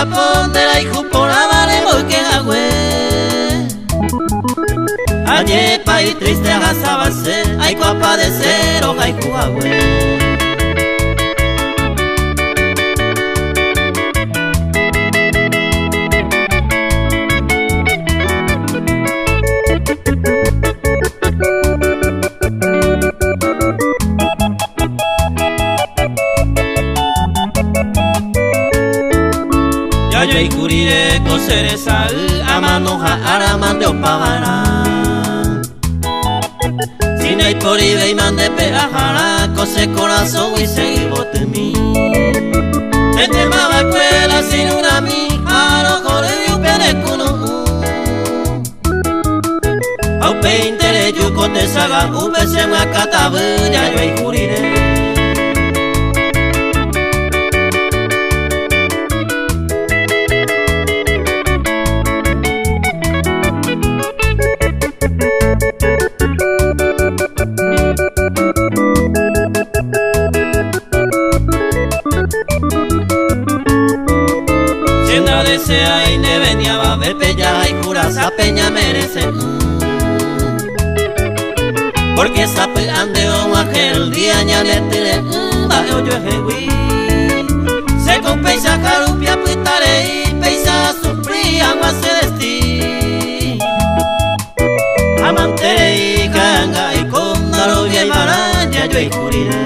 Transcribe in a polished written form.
pondera y jupora vale porque agüe. Añepa y triste agasabase, hay copa de cero, hay juagüe. Yo y curire cosere sal amanoja aramande opavara. Si no hay por ibe y mande peajara cose corazón y seguir bote mí. Este maba escuela sin una mi aro corre y un perecuno. Au peintere yuco te saga ube se me acatabuya yo y curire. Desea y ne venía a ver pella y curasa peña merece. Porque esa ande o aquel día ñanete va yo jehui. Se con peisa carupia pitare y peisa sufrí agua celestí. Amante y canga y con la novia y maraña yo y curiré.